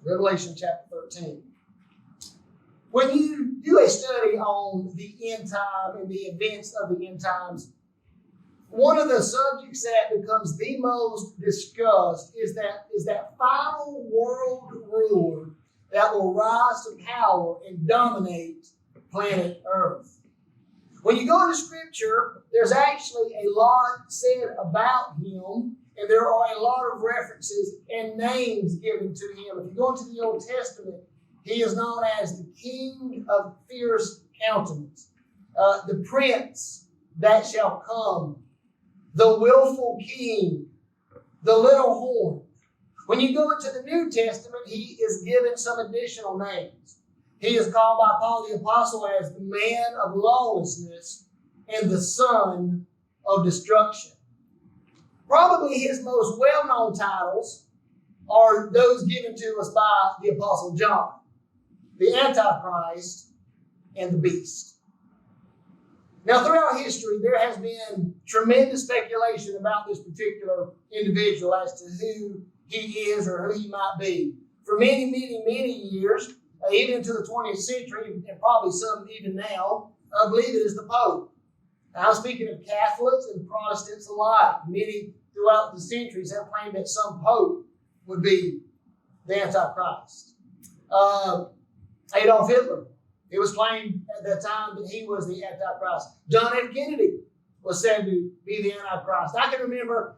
Revelation chapter 13. When you do a study on the end time and the events of the end times, one of the subjects that becomes the most discussed is that final world ruler that will rise to power and dominate planet Earth. When you go into Scripture, there's actually a lot said about him, and there are a lot of references and names given to him. If you go into the Old Testament, he is known as the King of Fierce Countenance, the Prince that shall come, the Willful King, the Little Horn. When you go into the New Testament, he is given some additional names. He is called by Paul the Apostle as the Man of Lawlessness and the Son of Destruction. Probably his most well-known titles are those given to us by the Apostle John: the Antichrist and the Beast. Now, throughout history, there has been tremendous speculation about this particular individual as to who he is or who he might be. For many, many, many years, even into the 20th century, and probably some even now, I believe it is the Pope. Now, I'm speaking of Catholics and Protestants alike. Many throughout the centuries have claimed that some Pope would be the Antichrist. Adolf Hitler, it was claimed at that time that he was the Antichrist. John F. Kennedy was said to be the Antichrist. I can remember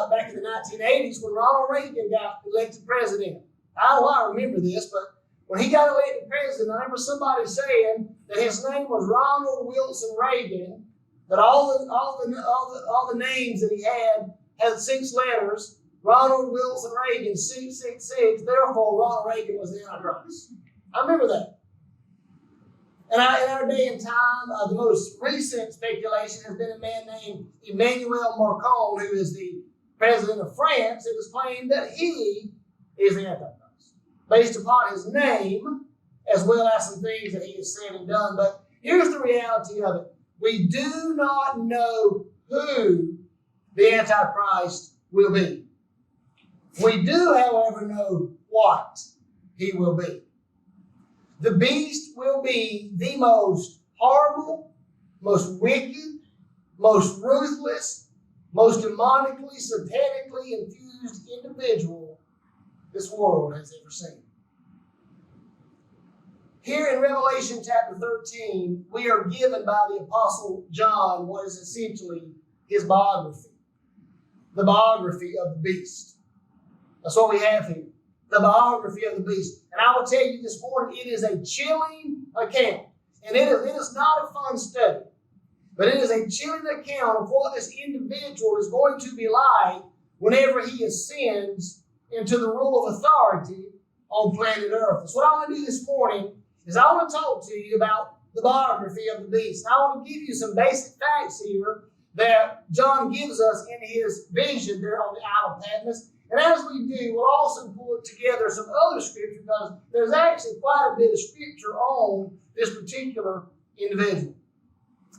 back in the 1980s when Ronald Reagan got elected president. I don't know why I remember this, but when he got elected president, I remember somebody saying that his name was Ronald Wilson Reagan, that all the names that he had 6 letters. Ronald Wilson Reagan, 666. Therefore, Ronald Reagan was the Antichrist. I remember that. And in our day and time, the most recent speculation has been a man named Emmanuel Macron, who is the president of France. It is claimed that he is the Antichrist, based upon his name, as well as some things that he has said and done. But here's the reality of it. We do not know who the Antichrist will be. We do, however, know what he will be. The beast will be the most horrible, most wicked, most ruthless, most demonically, satanically infused individual this world has ever seen. Here in Revelation chapter 13, we are given by the Apostle John what is essentially his biography. The biography of the beast. That's what we have here. The biography of the beast. And I will tell you this morning, it is a chilling account. And it is not a fun study. But it is a chilling account of what this individual is going to be like whenever he ascends into the rule of authority on planet Earth. And so what I want to do this morning is I want to talk to you about the biography of the beast. And I want to give you some basic facts here that John gives us in his vision there on the Isle of Patmos. And as we do, we'll also pull together some other scripture because there's actually quite a bit of scripture on this particular individual.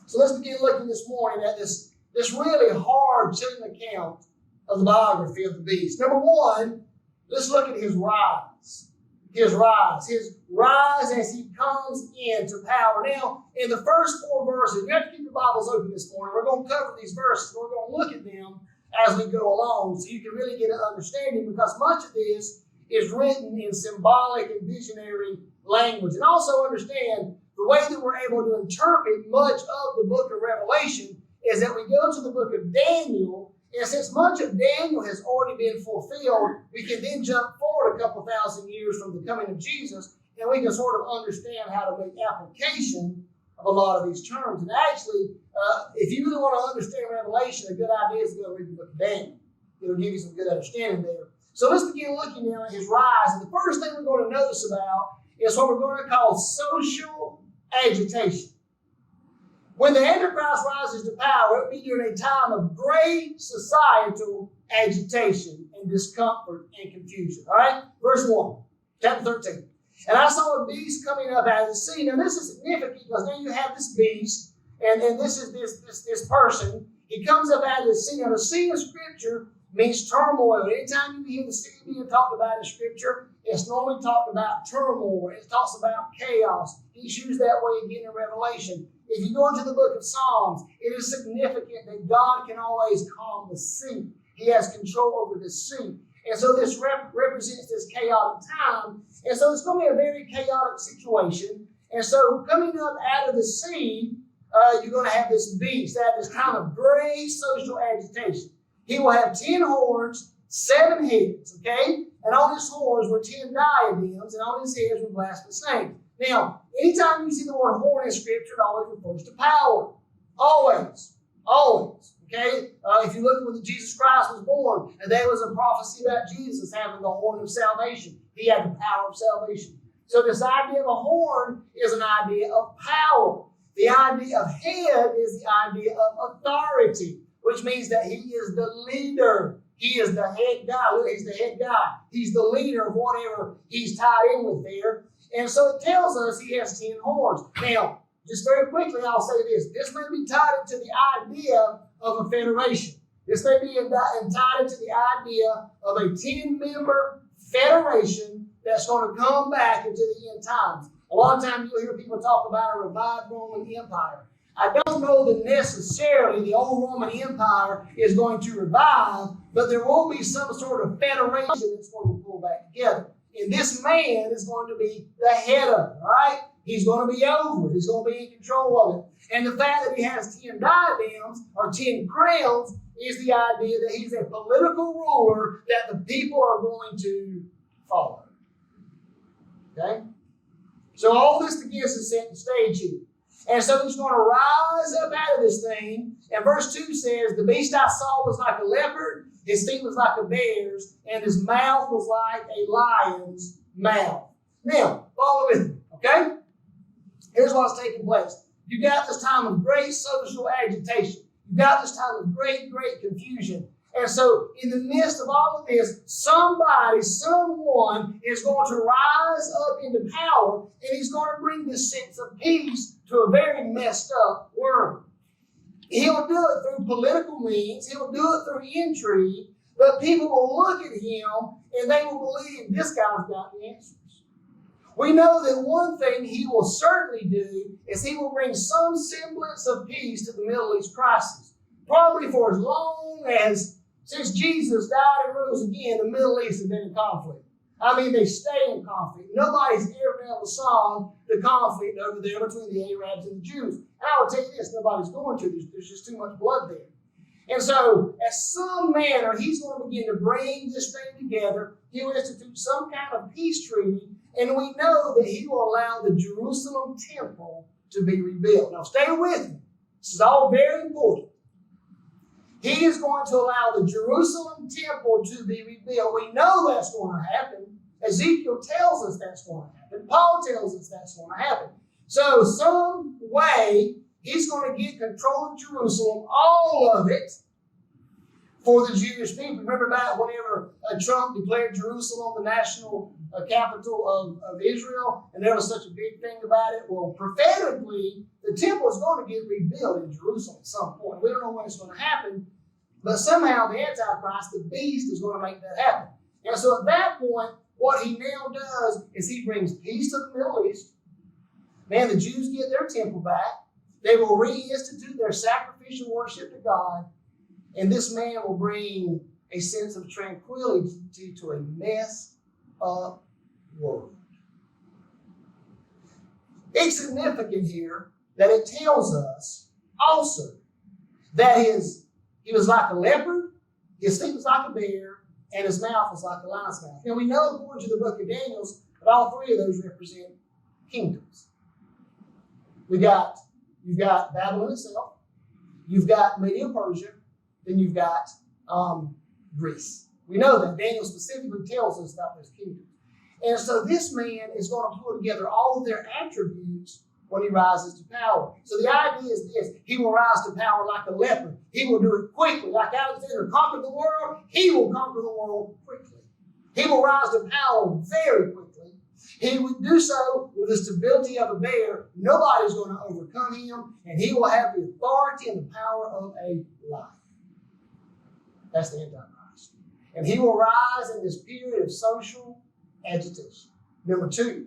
So let's begin looking this morning at this really hard, chilling account of the biography of the beast. Number one, let's look at his rise. His rise as he comes into power. Now, in the first 4 verses, you have to keep your Bibles open this morning. We're going to cover these verses. We're going to look at them as we go along so you can really get an understanding, because much of this is written in symbolic and visionary language. And also understand the way that we're able to interpret much of the book of Revelation is that we go to the book of Daniel, and since much of Daniel has already been fulfilled, we can then jump forward a couple thousand years from the coming of Jesus, and we can sort of understand how to make application of a lot of these terms. And actually, if you really want to understand Revelation, a good idea is to go read the book of Daniel. It'll give you some good understanding there. So let's begin looking now at his rise. And the first thing we're going to notice about is what we're going to call social agitation. When the Antichrist rises to power, it will be during a time of great societal agitation and discomfort and confusion. All right? Verse 1, chapter 13. And I saw a beast coming up out of the sea. Now, this is significant because now you have this beast, and this is this person, He comes up out of the sea. Now, the sea in Scripture means turmoil. Anytime you hear the sea being talked about in Scripture, it's normally talked about turmoil. It talks about chaos. He's used that way again in Revelation. If you go into the book of Psalms, it is significant that God can always calm the sea. He has control over the sea. And so this represents this chaotic time. And so it's going to be a very chaotic situation. And so coming up out of the sea, you're going to have this beast that has kind of great social agitation. He will have 10 horns, 7 heads, okay? And on his horns were 10 diadems, and on his heads were blasphemous names. Now, anytime you see the word horn in Scripture, it always refers to power. Always. Always. Okay? If you look at when Jesus Christ was born, and there was a prophecy about Jesus having the horn of salvation. He had the power of salvation. So this idea of a horn is an idea of power. The idea of head is the idea of authority, which means that he is the leader. He is the head guy. Look, he's the head guy. He's the leader of whatever he's tied in with there. And so it tells us he has 10 horns. Now, just very quickly, I'll say this. This may be tied into the idea of a federation. This may be tied into the idea of a 10-member federation that's going to come back into the end times. A lot of times you'll hear people talk about a revived Roman Empire. I don't know that necessarily the old Roman Empire is going to revive, but there will be some sort of federation that's going to pull back together. And this man is going to be the head of it, right? He's going to be over it. He's going to be in control of it. And the fact that he has 10 diadems or 10 crowns is the idea that he's a political ruler that the people are going to follow. Okay? So all this begins to set the stage here. And so he's going to rise up out of this thing. And verse 2 says, the beast I saw was like a leopard, his feet was like a bear's, and his mouth was like a lion's mouth. Now, follow with me, okay? Here's what's taking place. You got this time of great social agitation. You got this time of great, great confusion. And so in the midst of all of this, somebody, someone is going to rise up into power, and he's going to bring this sense of peace to a very messed up world. He'll do it through political means. He'll do it through intrigue. But people will look at him, and they will believe this guy's got the answers. We know that one thing he will certainly do is he will bring some semblance of peace to the Middle East crisis. Probably for as long as since Jesus died and rose again, the Middle East has been in conflict. I mean, they stay in conflict. Nobody's ever ever solved the conflict over there between the Arabs and the Jews. And I will tell you this, nobody's going to. There's just too much blood there. And so, as some manner, he's going to begin to bring this thing together. He will institute some kind of peace treaty, and we know that he will allow the Jerusalem temple to be rebuilt. Now, stay with me. This is all very important. He is going to allow the Jerusalem temple to be rebuilt. We know that's going to happen. Ezekiel tells us that's going to happen. Paul tells us that's going to happen. So some way, he's going to get control of Jerusalem, all of it, for the Jewish people. Remember back whenever Trump declared Jerusalem the national capital of Israel, and there was such a big thing about it? Well, prophetically, the temple is going to get rebuilt in Jerusalem at some point. We don't know when it's going to happen, but somehow the Antichrist, the beast, is going to make that happen. And so at that point, what he now does is he brings peace to the Middle East. Man, the Jews get their temple back. They will reinstitute their sacrificial worship to God. And this man will bring a sense of tranquility to a messed up world. It's significant here that it tells us also that he was like a leopard, his feet was like a bear, and his mouth was like a lion's mouth. Now we know, according to the book of Daniel, that all three of those represent kingdoms. You've got Babylon itself, you've got Medo-Persia, then you've got Greece. We know that. Daniel specifically tells us about those kingdoms. And so this man is going to pull together all of their attributes when he rises to power. So the idea is this: he will rise to power like a leopard. He will do it quickly. Like Alexander conquered the world, he will conquer the world quickly. He will rise to power very quickly. He would do so with the stability of a bear. Nobody's going to overcome him, and he will have the authority and the power of a lion. That's the Antichrist. And he will rise in this period of social agitation. Number two,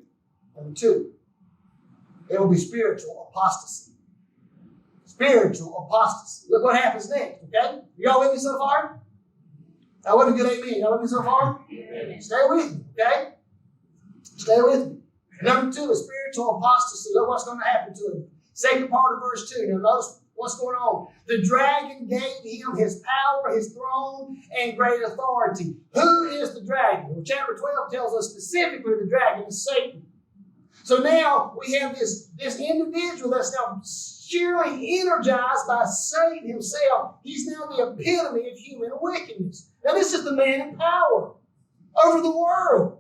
it will be spiritual apostasy. Spiritual apostasy. Look what happens next, okay? You all with me so far? That wasn't a good amen. Y'all with me so far? Amen. Stay with me, okay? Stay with me. Number two is spiritual apostasy. Look what's going to happen to him. Second part of verse 2. Now notice what's going on. The dragon gave him his power, his throne, and great authority. Who is the dragon? Well, chapter 12 tells us specifically the dragon is Satan. So now we have this individual that's now sheerly energized by Satan himself. He's now the epitome of human wickedness. Now this is the man in power over the world.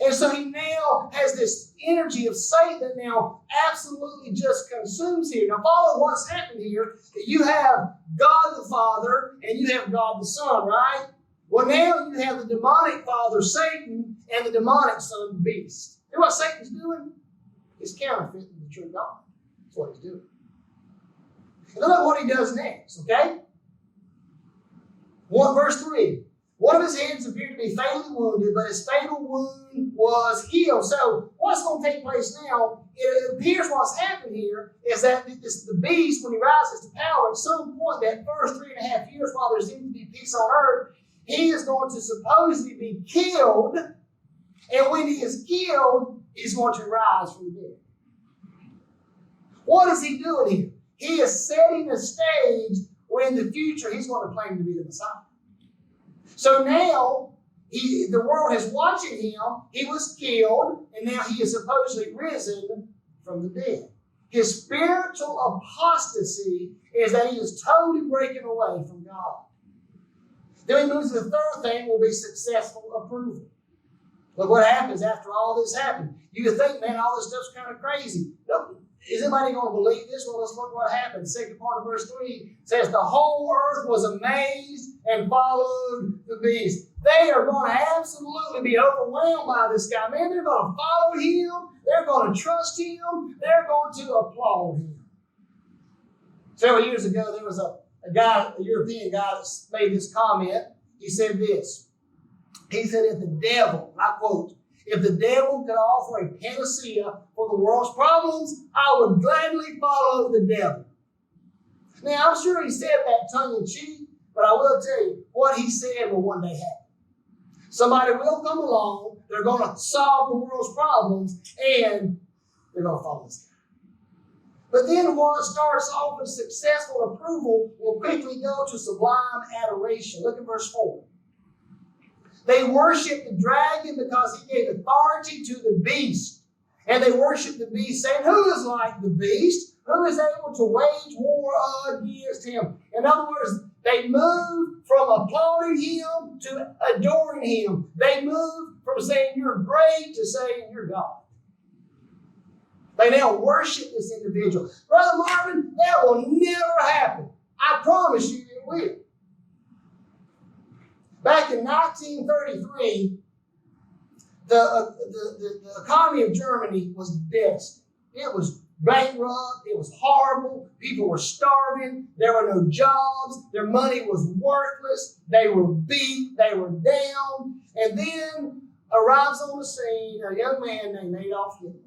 And so he now has this energy of Satan that now absolutely just consumes him. Now follow what's happened here. You have God the Father and you have God the Son, right? Well, now you have the demonic father, Satan, and the demonic son, the beast. You know what Satan's doing? He's counterfeiting the true God. That's what he's doing. And look what he does next, okay? Verse 3. One of his heads appeared to be fatally wounded, but his fatal wound was healed. So what's going to take place now, it appears what's happened here is that the beast, when he rises to power, at some point, that first 3.5 years while there seems to be peace on earth, he is going to supposedly be killed. And when he is killed, he's going to rise from the dead. What is he doing here? He is setting the stage where in the future he's going to claim to be the Messiah. So now, the world is watching him. He was killed, and now he is supposedly risen from the dead. His spiritual apostasy is that he is totally breaking away from God. Then he moves to the third thing, will be successful approval. Look what happens after all this happened. You would think, man, all this stuff's kind of crazy. No, is anybody going to believe this? Well, let's look what happened. Second part of verse 3 says, the whole earth was amazed and followed the beast. They are going to absolutely be overwhelmed by this guy. Man, they're going to follow him. They're going to trust him. They're going to applaud him. Several years ago, there was a European guy that made this comment. He said this. He said, if the devil, I quote, if the devil could offer a panacea for the world's problems, I would gladly follow the devil. Now, I'm sure he said that tongue-in-cheek, but I will tell you, what he said will one day happen. Somebody will come along, they're going to solve the world's problems, and they're going to follow this guy. But then what starts off with successful approval will quickly go to sublime adoration. Look at verse 4. They worshiped the dragon because he gave authority to the beast. And they worshiped the beast, saying, who is like the beast? Who is able to wage war against him? In other words, they moved from applauding him to adoring him. They moved from saying you're great to saying you're God. They now worship this individual. Brother Marvin, that will never happen. I promise you it will. Back in 1933, the economy of Germany was devastated. It was bankrupt. It was horrible. People were starving. There were no jobs. Their money was worthless. They were beat. They were down. And then arrives on the scene a young man named Adolf Hitler.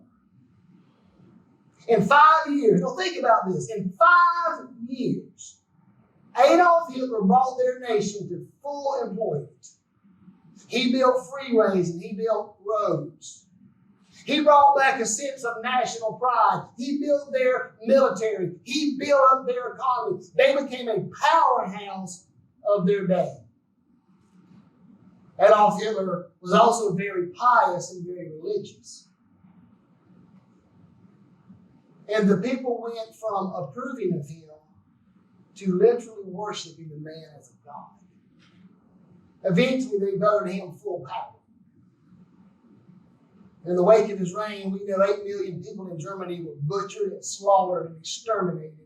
In 5 years, now think about this, in 5 years, Adolf Hitler brought their nation to full employment. He built freeways and he built roads. He brought back a sense of national pride. He built their military. He built up their economy. They became a powerhouse of their day. Adolf Hitler was also very pious and very religious. And the people went from approving of him to literally worshiping the man as a god. Eventually, they voted him full power. In the wake of his reign, we know 8 million people in Germany were butchered and slaughtered and exterminated,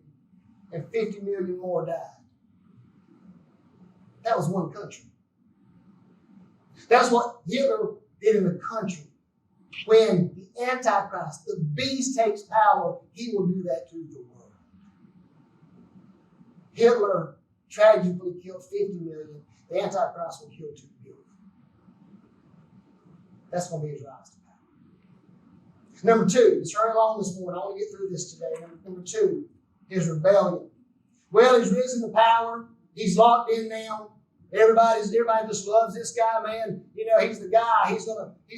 and 50 million more died. That was one country. That's what Hitler did in the country. When the Antichrist, the beast, takes power, he will do that to the world. Hitler tragically killed 50 million. The Antichrist will kill 2 billion. That's going to be his rise to power. Number 2, let's hurry along this morning. I want to get through this today. Number 2, his rebellion. Well, he's risen to power. He's locked in now. Everybody just loves this guy, man. You know, he's the guy. He's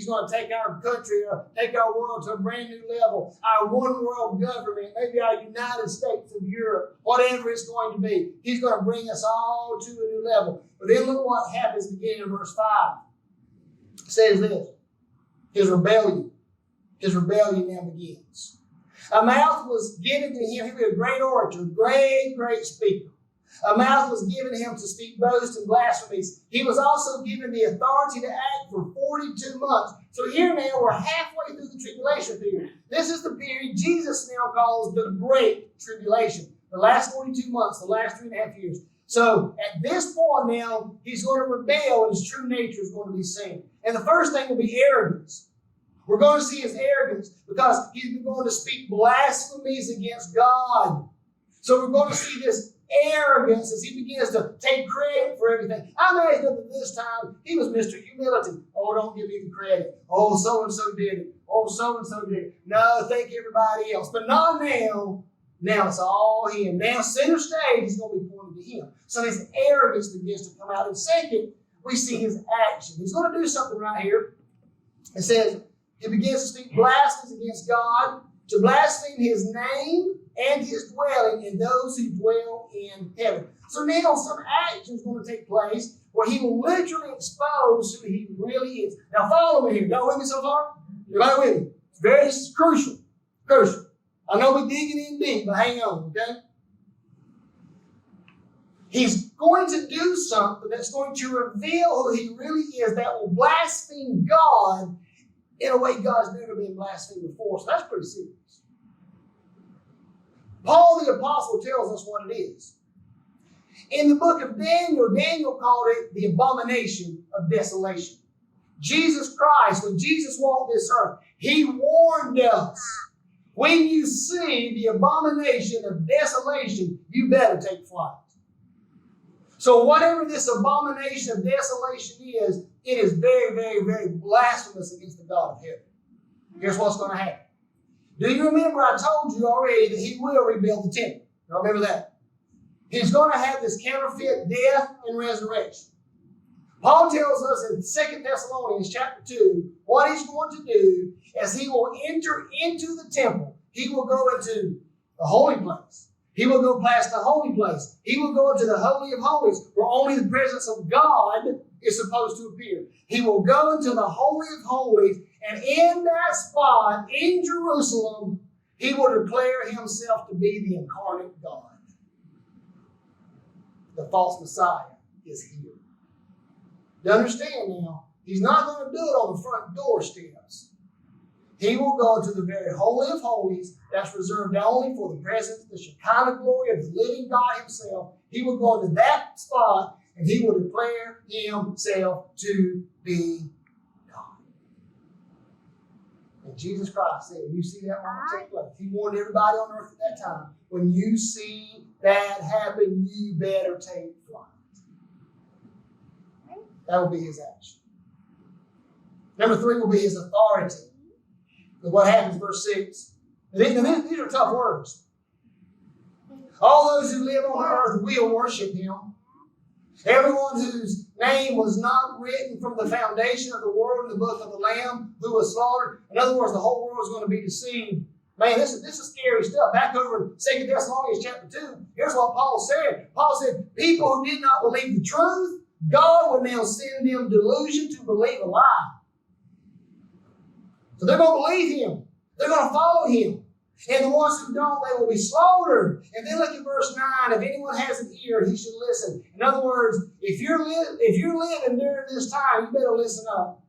gonna take our country or take our world to a brand new level. Our one world government, maybe our United States of Europe, whatever it's going to be. He's going to bring us all to a new level. But then look what happens beginning in verse 5. It says this, his rebellion. His rebellion now begins. A mouth was given to him. He was a great orator, great speaker. A mouth was given him to speak boasts and blasphemies. He was also given the authority to act for 42 months. So here now we're halfway through the tribulation period. This is the period Jesus now calls the Great Tribulation. The last 42 months, the last 3.5 years. So at this point now, he's going to rebel and his true nature is going to be seen. And the first thing will be arrogance. We're going to see his arrogance because he's going to speak blasphemies against God. So we're going to see this arrogance as he begins to take credit for everything. I imagine that this time he was Mr. Humility. Oh, don't give me the credit. Oh, so-and-so did it. Oh, so-and-so did it. No, thank everybody else. But not now. Now it's all him. Now center stage is going to be pointed to him. So his arrogance begins to come out. And second, we see his action. He's going to do something right here. It says, he begins to speak blasphemies against God, to blaspheme his name and his dwelling and those who dwell in heaven. So now some action is going to take place where he will literally expose who he really is. Now follow me here. Y'all with me so far? Everybody with me? It's very crucial. Crucial. I know we're digging in deep, but hang on, okay? He's going to do something that's going to reveal who he really is, that will blaspheme God in a way God's never been blasphemed before. So that's pretty serious. Paul the Apostle tells us what it is. In the book of Daniel, Daniel called it the abomination of desolation. Jesus Christ, when Jesus walked this earth, he warned us, when you see the abomination of desolation, you better take flight. So whatever this abomination of desolation is, it is very blasphemous against the God of heaven. Here's what's going to happen. Do you remember I told you already that he will rebuild the temple? You remember that? He's going to have this counterfeit death and resurrection. Paul tells us in 2 Thessalonians chapter 2, what he's going to do is he will enter into the temple. He will go into the holy place. He will go past the holy place. He will go into the Holy of Holies, where only the presence of God is supposed to appear. He will go into the Holy of Holies, and in that spot, in Jerusalem, he will declare himself to be the incarnate God. The false Messiah is here. You understand now? He's not going to do it on the front doorsteps. He will go to the very Holy of Holies that's reserved only for the presence, the Shekinah glory of the living God himself. He will go to that spot and he will declare himself to be God. And Jesus Christ said, when you see that moment take place, he warned everybody on earth at that time, when you see that happen, you better take flight. That will be his action. Number 3 will be his authority. Look what happens, verse 6. These are tough words. All those who live on the earth will worship him. Everyone whose name was not written from the foundation of the world in the book of the Lamb who was slaughtered. In other words, the whole world is going to be deceived. Man, this is scary stuff. Back over in 2 Thessalonians chapter 2, here's what Paul said. Paul said, people who did not believe the truth, God will now send them delusion to believe a lie. So they're going to believe him. They're going to follow him. And the ones who don't, they will be slaughtered. And then look at verse 9. If anyone has an ear, he should listen. In other words, if you're living during this time, you better listen up.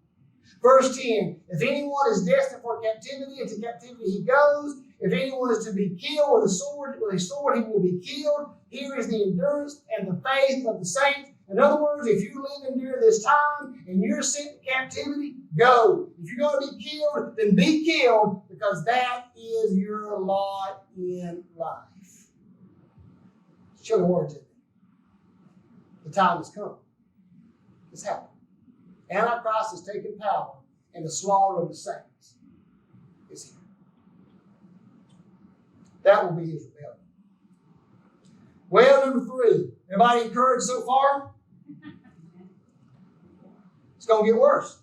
Verse 10. If anyone is destined for captivity, into captivity he goes. If anyone is to be killed with a sword, he will be killed. Here is the endurance and the faith of the saints. In other words, if you're living during this time and you're sent to captivity, go. If you're going to be killed, then be killed, because that is your lot in life. Show the words in there. time has come. It's happened. Antichrist has taken power, and the slaughter of the saints is here. That will be his rebellion. Well, number 3. Everybody encouraged so far? It's going to get worse.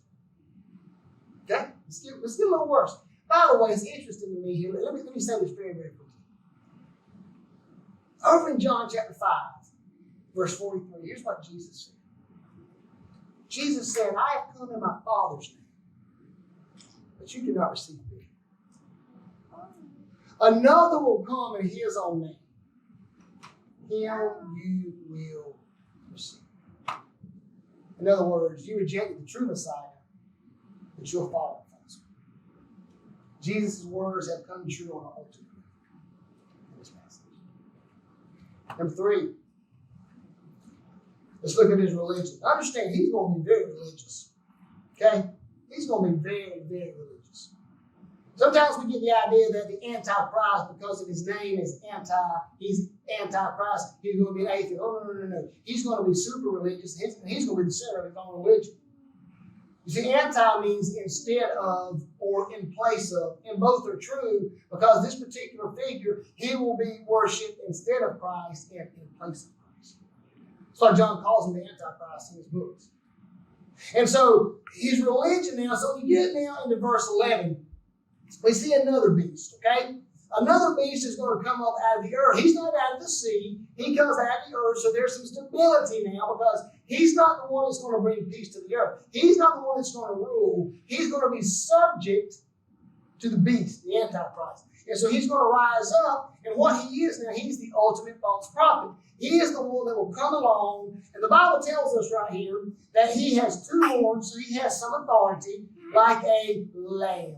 Okay? Let's get a little worse. By the way, it's interesting to me here. Let me say this very, very quickly. Over in John chapter 5, verse 43, here's what Jesus said. Jesus said, I have come in my Father's name, but you do not receive me. Another will come in his own name. Him you will receive. In other words, you rejected the true Messiah, but you'll follow the false one. Jesus' words have come true on the ultimate in this passage. Number 3. Let's look at his religion. Understand, he's going to be very religious. Okay? He's going to be very, very religious. Sometimes we get the idea that the Antichrist, because of his name is he's Antichrist, he's going to be an atheist. Oh, no. He's going to be super religious. He's going to be the center of his own religion. You see, anti means instead of or in place of, and both are true because this particular figure, he will be worshipped instead of Christ and in place of Christ. That's why John calls him the Antichrist in his books. And so his religion now, so you get now into verse 11, we see another beast, okay? Another beast is going to come up out of the earth. He's not out of the sea. He comes out of the earth, so there's some stability now because he's not the one that's going to bring peace to the earth. He's not the one that's going to rule. He's going to be subject to the beast, the Antichrist. And so he's going to rise up, and what he is now, he's the ultimate false prophet. He is the one that will come along, and the Bible tells us right here that he has 2 horns, so he has some authority like a lamb.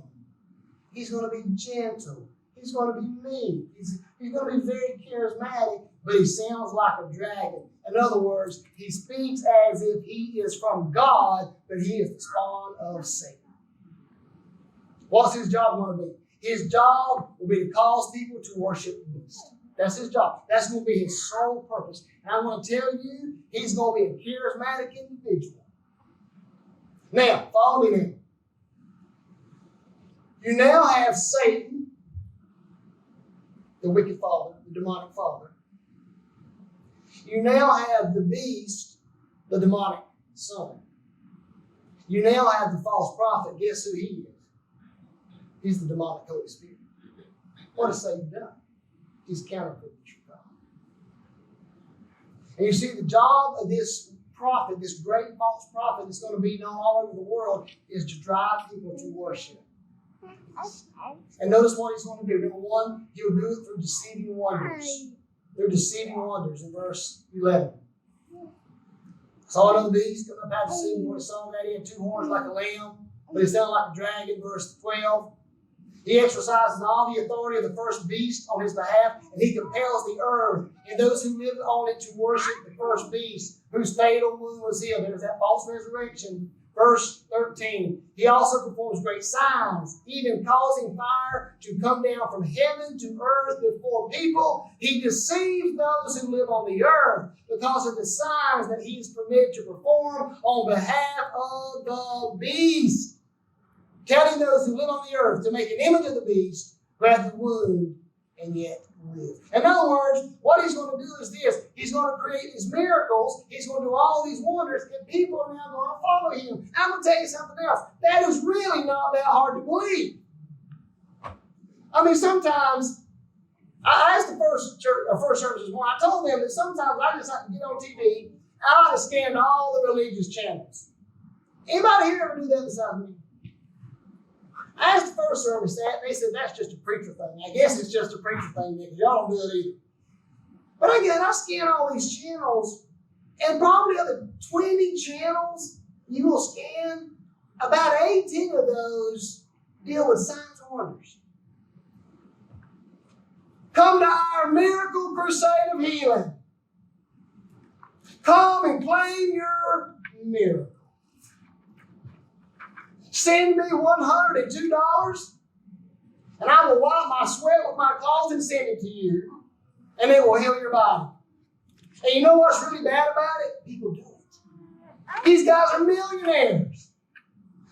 He's going to be gentle. He's going to be meek. He's going to be very charismatic, but he sounds like a dragon. In other words, he speaks as if he is from God, but he is the spawn of Satan. What's his job going to be? His job will be to cause people to worship the beast. That's his job. That's going to be his sole purpose. And I'm going to tell you, he's going to be a charismatic individual. Now, follow me now. You now have Satan, the wicked father, the demonic father. You now have the beast, the demonic son. You now have the false prophet. Guess who he is? He's the demonic Holy Spirit. What has Satan done? He's counterfeited the true God. And you see, the job of this prophet, this great false prophet that's going to be known all over the world, is to drive people to worship. And notice what he's going to do. Number 1, he will do it through deceiving wonders. Through deceiving wonders in verse 11. Saw another beast come up out of the sea. When he saw that, he had 2 horns like a lamb, but he sounded like a dragon. Verse 12. He exercises all the authority of the first beast on his behalf, and he compels the earth and those who live on it to worship the first beast, whose fatal wound was healed. There's that false resurrection. Verse 13, he also performs great signs, even causing fire to come down from heaven to earth before people. He deceives those who live on the earth because of the signs that he is permitted to perform on behalf of the beast, telling those who live on the earth to make an image of the beast, who has the wound and yet live. In other words, what he's going to do is this. He's going to create these miracles. He's going to do all these wonders, and people are now going to follow him. I'm going to tell you something else. That is really not that hard to believe. I mean, sometimes, I asked the first service this morning, I told them that sometimes I just have to get on TV, and I ought to scan all the religious channels. Anybody here ever do that besides me? I asked the first service that, and they said, that's just a preacher thing. I guess it's just a preacher thing, because y'all don't do it either. But again, I scan all these channels, and probably of the 20 channels you will scan, about 18 of those deal with signs and wonders. Come to our miracle crusade of healing. Come and claim your miracle. Send me $102, and I will wipe my sweat with my cloth and send it to you, and it will heal your body. And you know what's really bad about it? People do it. These guys are millionaires.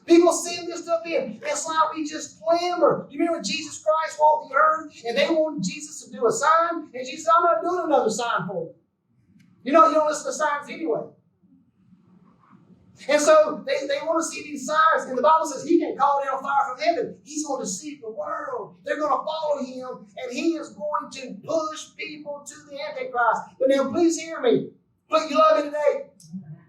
People send this stuff in. It's like we just clamor. You remember when Jesus Christ walked the earth and they wanted Jesus to do a sign? And Jesus said, I'm not doing another sign for you. You don't listen to signs anyway. And so they want to see these signs. And the Bible says he can call down fire from heaven. He's going to deceive the world. They're going to follow him. And he is going to push people to the Antichrist. But now please hear me. You love me today?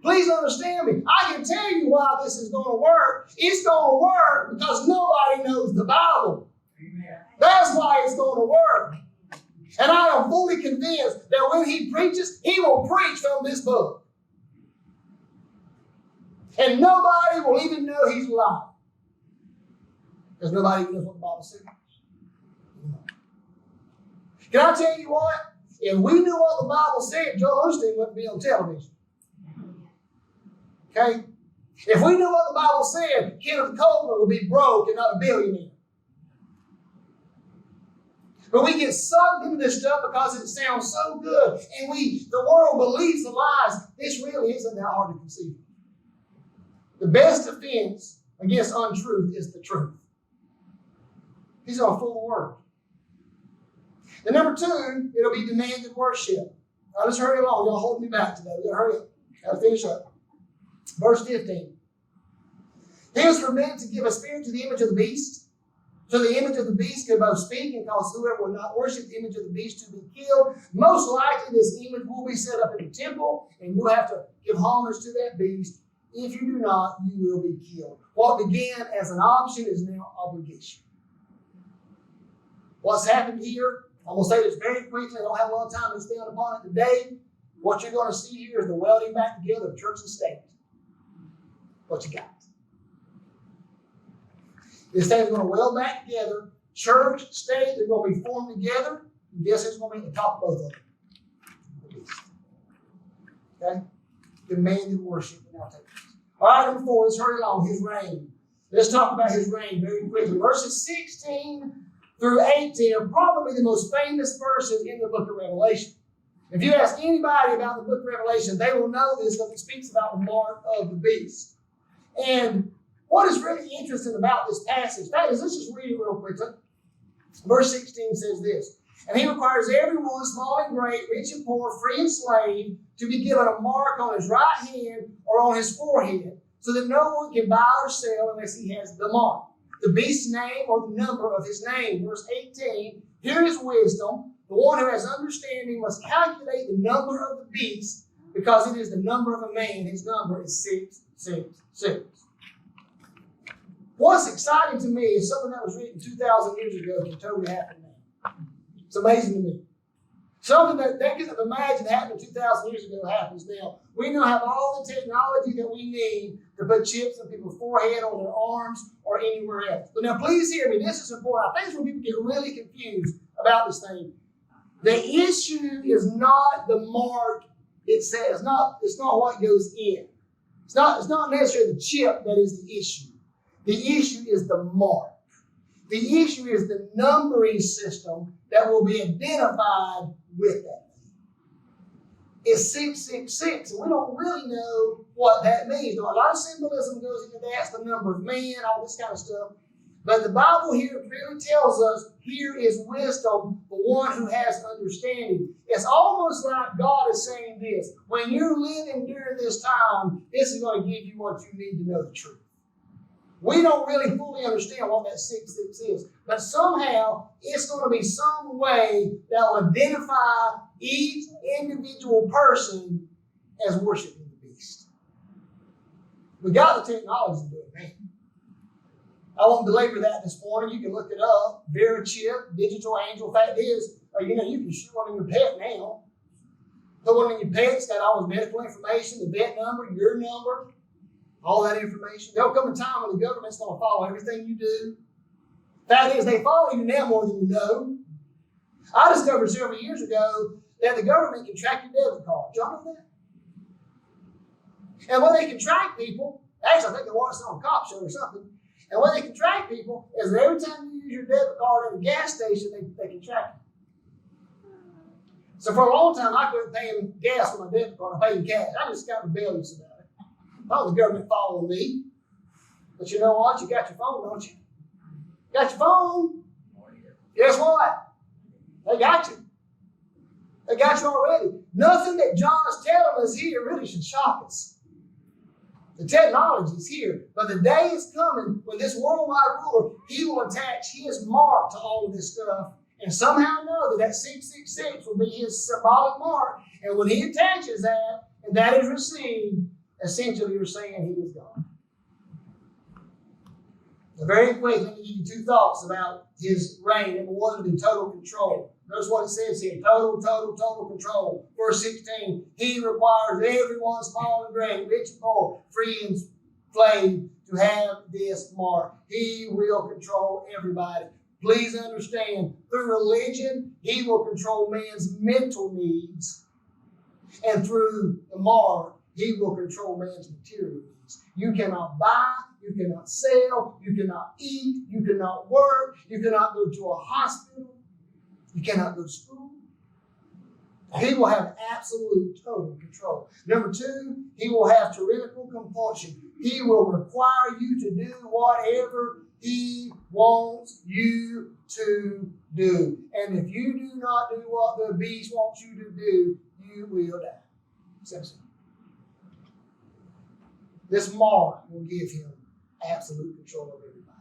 Please understand me. I can tell you why this is going to work. It's going to work because nobody knows the Bible. Amen. That's why it's going to work. And I am fully convinced that when he preaches, he will preach from this book. And nobody will even know he's lying. Because nobody even knows what the Bible says. Can I tell you what? If we knew what the Bible said, Joel Osteen wouldn't be on television. Okay? If we knew what the Bible said, Kenneth Copeland would be broke and not a billionaire. But we get sucked into this stuff because it sounds so good. And the world believes the lies. This really isn't that hard to conceive. The best defense against untruth is the truth. He's going to fool the world. The number 2, it'll be demanded worship. Now let's hurry along. Y'all hold me back today. We've got to hurry up. Got to finish up. Verse 15. He was permitted to give a spirit to the image of the beast. So the image of the beast could both speak and cause whoever will not worship the image of the beast to be killed. Most likely this image will be set up in the temple and you'll have to give homage to that beast. If you do not, you will be killed. What began as an option is now obligation. What's happened here, I'm going to say this very quickly. I don't have a lot of time to expound upon it today. What you're going to see here is the welding back together of church and state. What you got? This thing is going to weld back together. Church, state, they're going to be formed together. And guess who's going to be at the top of both of them? The beast. Okay? Demanded worship. All right, number 4, let's hurry along. His reign. Let's talk about his reign very quickly. Verses 16 through 18 are probably the most famous verses in the book of Revelation. If you ask anybody about the book of Revelation, they will know this because it speaks about the mark of the beast. And what is really interesting about this passage, that is, let's just read it real quickly. Verse 16 says this, and he requires everyone, small and great, rich and poor, free and slave, to be given a mark on his right hand or on his forehead, so that no one can buy or sell unless he has the mark, the beast's name or the number of his name. Verse 18, here is wisdom. The one who has understanding must calculate the number of the beast, because it is the number of a man. His number is 666. What's exciting to me is something that was written 2,000 years ago can totally happen now. It's amazing to me. Something that they could have imagined happening 2,000 years ago happens now. We now have all the technology that we need to put chips on people's forehead, on their arms, or anywhere else. But now please hear me. This is important. I think it's where people get really confused about this thing. The issue is not the mark itself. It's not what goes in. It's not necessarily the chip that is the issue. The issue is the mark. The issue is the numbering system that will be identified with that. It's 666, and we don't really know what that means. Now, a lot of symbolism goes into that. It's the number of man, all this kind of stuff. But the Bible here clearly tells us, here is wisdom, the one who has understanding. It's almost like God is saying this. When you're living during this time, this is going to give you what you need to know the truth. We don't really fully understand what that 666 is, but somehow it's going to be some way that will identify each individual person as worshiping the beast. We got the technology to do it, man. I won't belabor that this morning. You can look it up. VeriChip, digital angel. Fact is, you can shoot one in your pet now. Put one in your pet. It's got all his medical information, the vet number, your number. All that information. There'll come a time when the government's going to follow everything you do. Fact is, they follow you now more than you know. I discovered several years ago that the government can track your debit card. Did y'all know that? And when they can track people, actually I think they watched it on a cop show or something, and when they can track people is that every time you use your debit card at a gas station, they can track you. So for a long time, I quit paying gas with my debit card. I paid in cash. I just got rebellious about it. I was the government following me. But you know what? You got your phone, don't you? Got your phone. Guess what? They got you. They got you already. Nothing that John is telling us here really should shock us. The technology is here, but the day is coming when this worldwide ruler, he will attach his mark to all of this stuff, and somehow or another that 666 will be his symbolic mark. And when he attaches that, and that is received, essentially you're saying he is God. Very quick, let me give you two thoughts about his reign. Number one would be total control. Notice what it says here. Total control. Verse 16. He requires everyone, small and great, rich and poor, free and slave, to have this mark. He will control everybody. Please understand, through religion, he will control man's mental needs. And through the mark, he will control man's material needs. You cannot buy, you cannot sell, you cannot eat, you cannot work, you cannot go to a hospital, you cannot go to school. He will have absolute total control. Number two, he will have tyrannical compulsion. He will require you to do whatever he wants you to do. And if you do not do what the beast wants you to do, you will die. Simple. This mark will give him absolute control of everybody.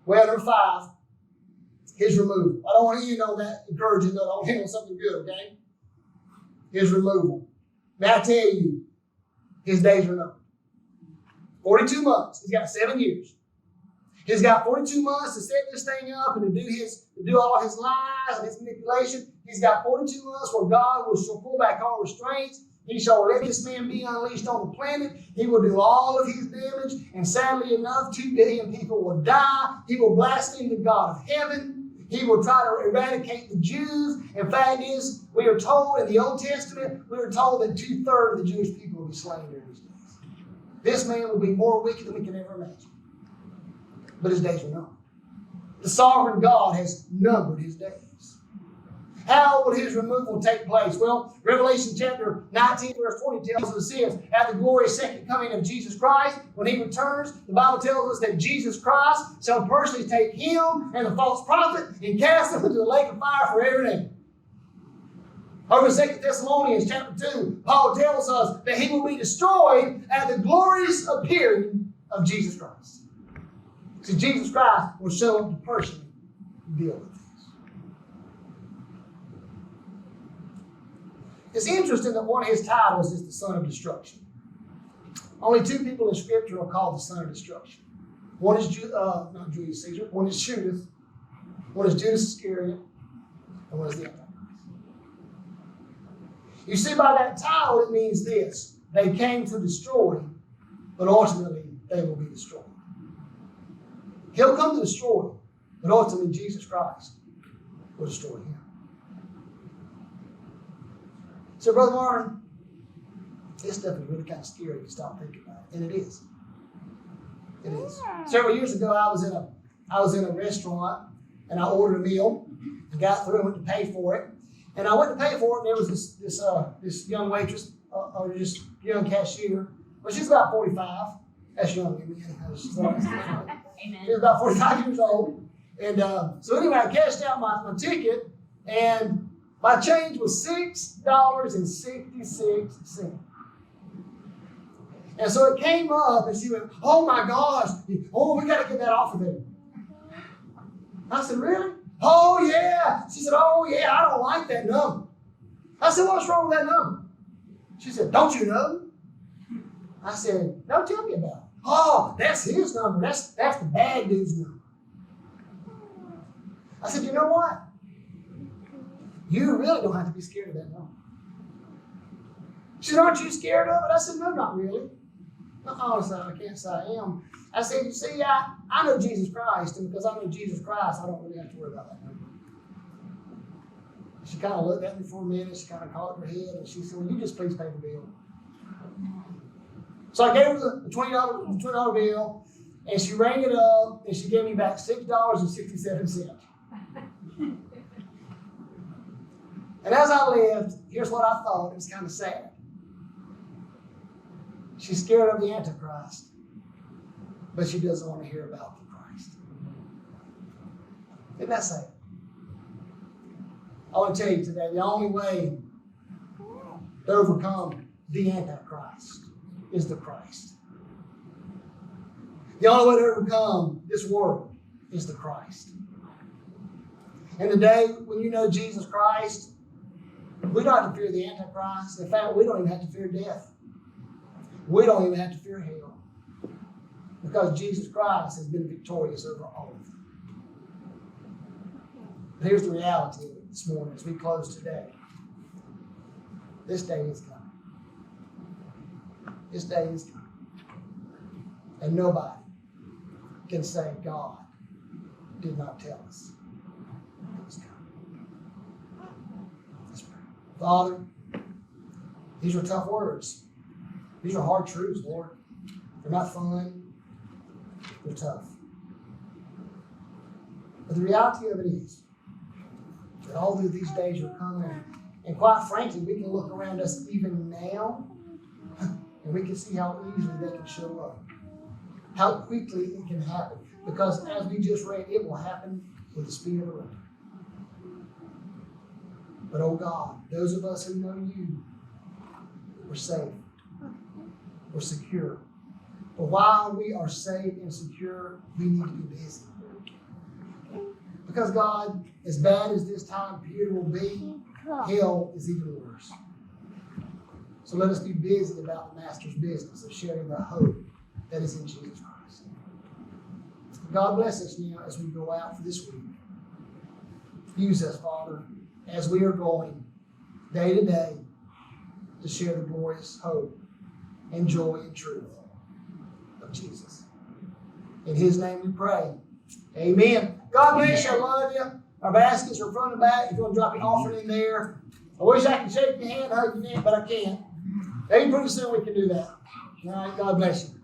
Well, number 5, his removal. I don't want to end on that encouraging note. I want to end on something good, okay? His removal. May I tell you, his days are numbered. 42 months. He's got 7 years. He's got 42 months to set this thing up and to do all his lies and his manipulation. He's got 42 months where God will pull back all restraints. He shall let this man be unleashed on the planet. He will do all of his damage. And sadly enough, 2 billion people will die. He will blaspheme the God of heaven. He will try to eradicate the Jews. In fact, we are told in the Old Testament, we are told that 2/3 of the Jewish people will be slain during his days. This man will be more wicked than we can ever imagine. But his days are numbered. The sovereign God has numbered his days. How will his removal take place? Well, Revelation chapter 19, verse 20 tells us this. At the glorious second coming of Jesus Christ, when he returns, the Bible tells us that Jesus Christ shall personally take him and the false prophet and cast them into the lake of fire forever and ever. Over in 2 Thessalonians chapter 2, Paul tells us that he will be destroyed at the glorious appearing of Jesus Christ. See, Jesus Christ will show up to personally deal with things. It's interesting that one of his titles is the Son of Destruction. Only 2 people in Scripture are called the Son of Destruction. One is not Julius Caesar. One is Judas. One is Judas Iscariot. And one is the Antichrist. You see, by that title, it means this. They came to destroy, but ultimately they will be destroyed. He'll come to destroy, but ultimately Jesus Christ will destroy him. So, Brother Martin, this stuff is really kind of scary if you stop thinking about it. And it is. It is. Several years ago, I was in a restaurant, and I ordered a meal, and got through and went to pay for it. And I went to pay for it, and there was this young waitress, or just young cashier. Well, she's about 45. That's young, amen. She was about 45 years old. And so anyway, I cashed out my ticket, and my change was $6.66. And so it came up, and she went, "Oh my gosh, we got to get that off of there." I said, "Really?" "Oh yeah." She said, "Oh yeah, I don't like that number." I said, "What's wrong with that number?" She said, "Don't you know?" I said, "No, tell me about it." "Oh, that's his number. That's the bad dude's number." I said, "You know what? You really don't have to be scared of that number." She said, "Aren't you scared of it?" I said, "No, not really." Honestly, I can't say I am. I said, "You see, I know Jesus Christ, and because I know Jesus Christ, I don't really have to worry about that number." She kind of looked at me for a minute. She kind of caught her head, and she said, "Well, you just please pay the bill." So I gave her the $20 bill, and she rang it up, and she gave me back $6.67. And as I lived, here's what I thought. It was kind of sad. She's scared of the Antichrist, but she doesn't want to hear about the Christ. Isn't that sad? I want to tell you today, the only way to overcome the Antichrist is the Christ. The only way to overcome this world is the Christ. And the day when you know Jesus Christ, we don't have to fear the Antichrist. In fact, we don't even have to fear death. We don't even have to fear hell. Because Jesus Christ has been victorious over all of them. But here's the reality of it this morning as we close today. This day is coming. This day is coming. And nobody can say God did not tell us it was coming. Let's pray. Father, these are tough words. These are hard truths, Lord. They're not fun. They're tough. But the reality of it is that all of these days are coming. And quite frankly, we can look around us even now and we can see how easily they can show up. How quickly it can happen. Because as we just read, it will happen with the speed of the wind. But oh God, those of us who know you, we're safe. We're secure. But while we are safe and secure, we need to be busy. Because God, as bad as this time period will be, hell is even worse. So let us be busy about the Master's business of sharing the hope that is in Jesus Christ. God bless us now as we go out for this week. Use us, Father, as we are going day to day to share the glorious hope and joy and truth of Jesus. In His name we pray. Amen. God bless you. I love you. Our baskets are front and back. If you want to drop your offering in there. I wish I could shake your hand, hug your neck, but I can't. Maybe pretty soon we can do that. All right. God bless you.